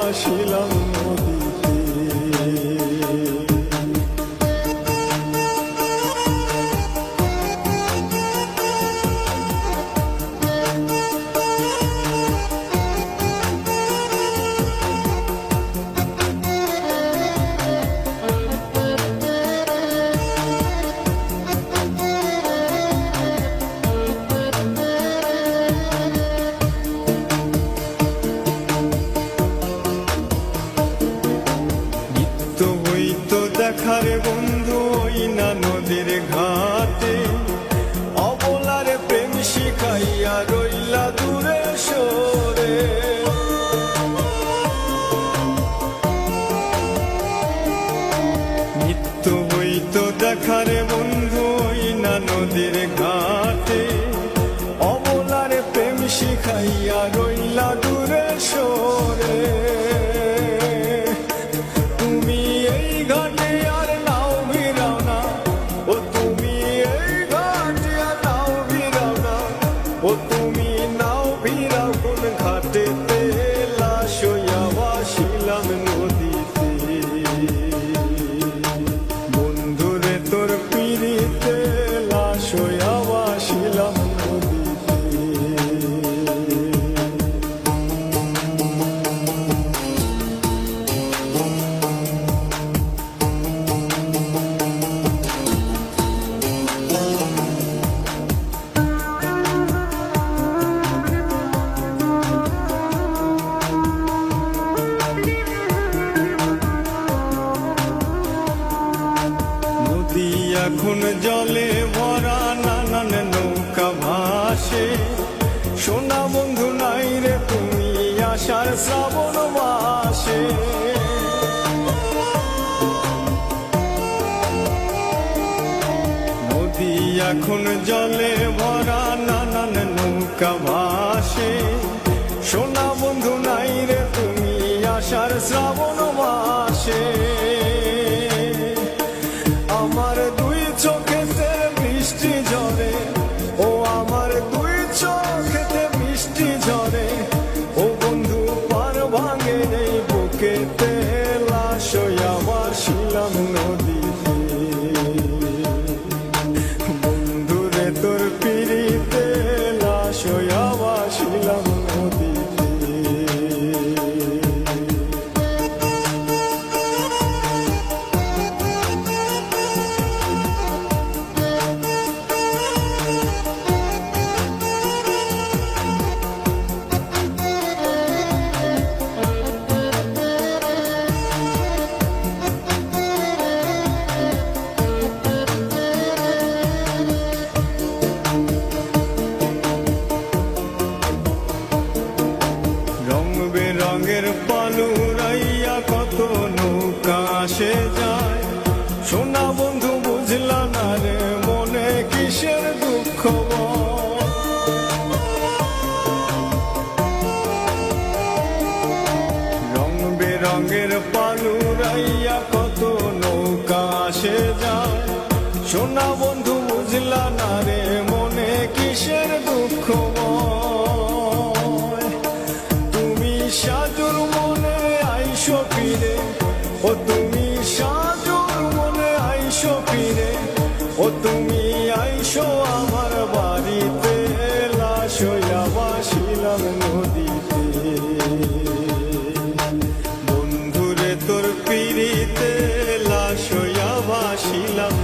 ভাসিলাম নদীতে। দেখারে বন্ধু ওই না নদীর ঘাটে, অবলারে প্রেম শিখাইয়া রইলা দূরে সরে। নিত্য হইতো দেখারে বন্ধু ওই না নদীর ঘাটে, অবলারে প্রেম শিখাইয়া রইলা দূরে সরে। ও তুমি নাও ভিড়াও কোন ঘাটেতে, লাশ হইয়া ভাসিলাম নদীতে। বন্ধুরে তোর পিড়িতে লাশ হইয়া ভাসিলাম নদীতে। এখন জলে ভরা নানান নৌকা ভাসে, সোনা বন্ধু নাই রে তুমি আষাঢ় শ্রাবণ মাসে। নদী এখন জলে ভরা নানান নৌকা ভাসে, সোনা বন্ধু নাই রে তুমি আষাঢ় শ্রাবণ মাসে। আমার দুই চোখেতে বৃষ্টি ঝরে, ও আমার দুই চোখেতে বৃষ্টি ঝরে, ও বন্ধু পার ভাঙে এই বুকেতে, লাশ হইয়া ভাসিলাম নদীতে। বন্ধুরে তোর পিড়িতে লাশ হইয়া ভাসিলাম নদীতে। রঙের পালুরাইয়া কত নৌকা আসে যায়, সোনা বন্ধু বুঝলা না রে মনে কিসের দুঃখ। রং বেরঙের পালুরাইয়া কত নৌকা আসে যায়, সোনা বন্ধু বুঝলা না রে মনে কিসের দুঃখ। সাজুর মনে আইসো ফিরে, ও তুমি সাজুর মনে আইসো ফিরে, ও তুমি আইসো আমার বাড়িতে, লাশ হইয়া ভাসিলাম নদীতে। বন্ধুরে তোর পিড়িতে লাশ হইয়া ভাসিলাম।